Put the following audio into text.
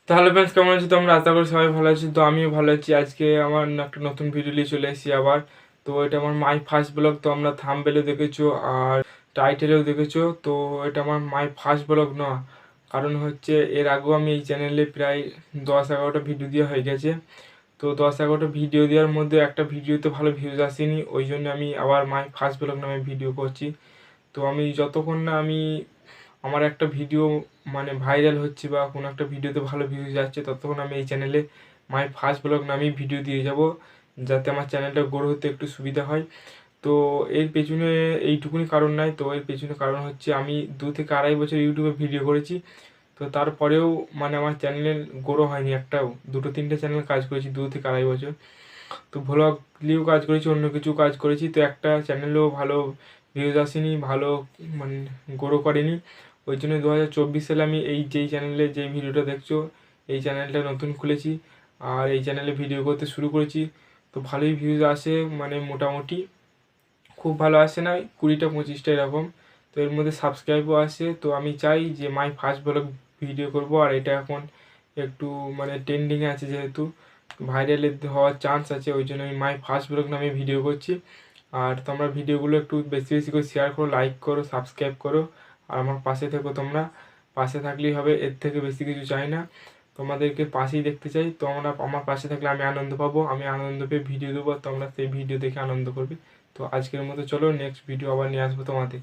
তাহলে ফ্রেন্ডস কেমন আছো তোমরা? আশা করি সবাই ভালো আছো। তো আমিও ভালো আছি। আজকে আমার একটা নতুন ভিডিও নিয়ে চলে এসেছি আবার। তো এটা আমার মাই ফার্স্ট ব্লগ। তো আমরা থাম্বনেলে দেখেছো আর টাইটেলেও দেখেছো। তো এটা আমার মাই ফার্স্ট ব্লগ না, কারণ হচ্ছে এর আগেও আমি এই চ্যানেলে প্রায় 10-11টা ভিডিও দেওয়া হয়ে গেছে। তো 10-11টা ভিডিও দেওয়ার মধ্যে একটা ভিডিওতে ভালো ভিউজ আসেনি, ওই জন্য আমি আবার মাই ফার্স্ট ব্লগ নামে ভিডিও করছি। তো আমি যতক্ষণ না আমার একটা ভিডিও মানে ভাইরাল হচ্ছে বা কোনো একটা ভিডিওতে ভালো ভিউজ যাচ্ছে, ততক্ষণ আমি এই চ্যানেলে মাই ফার্স্ট ব্লগ নামেই ভিডিও দিয়ে যাব, যাতে আমার চ্যানেলটা গ্রো হতে একটু সুবিধা হয়। তো এর পেছনে এইটুকুনি কারণ নাই। তো এর পেছনে কারণ হচ্ছে আমি 2 থেকে 2.5 বছর ইউটিউবে ভিডিও করেছি। তো তারপরেও মানে আমার চ্যানেলের গ্রো হয়নি একটাও। 2-3টে চ্যানেল কাজ করেছি 2 থেকে 2.5 বছর। তো ভ্লগ নিয়েও কাজ করেছি, অন্য কিছু কাজ করেছি, তো একটা চ্যানেলেও ভালো ভিউজ আসেনি, ভালো মানে গ্রো করেনি। ওই জন্য 2024 সালে আমি এই যেই চ্যানেলে যেই ভিডিওটা দেখছো, এই চ্যানেলটা নতুন খুলেছি আর এই চ্যানেলে ভিডিও করতে শুরু করেছি। তো ভালোই ভিউজ আসে, মানে মোটামুটি খুব ভালো আসে না, 20টা 25টা এরকম। তো এর মধ্যে সাবস্ক্রাইবও আসে। তো আমি চাই যে মাই ফার্স্ট ব্লগ ভিডিও করব, আর এটা এখন একটু মানে ট্রেন্ডিংয়ে আছে, যেহেতু ভাইরালে হওয়ার চান্স আছে, ওই জন্য আমি মাই ফার্স্ট ব্লগ নামে ভিডিও করছি। আর তোমরা ভিডিওগুলো একটু বেশি বেশি করে শেয়ার করো, লাইক করো, সাবস্ক্রাইব করো, আর আমার পাশে থেকো। তোমরা পাশে থাকলেই হবে, এর থেকে বেশি কিছু চাই না, তোমাদেরকে পাশেই দেখতে চাই। তোমরা আমার পাশে থাকলে আমি আনন্দ পাবো, আমি আনন্দ পেয়ে ভিডিও দেবো, তোমরা সেই ভিডিও দেখে আনন্দ করবে। তো আজকের মতো চলো, নেক্সট ভিডিও আবার নিয়ে আসবো তোমাদের।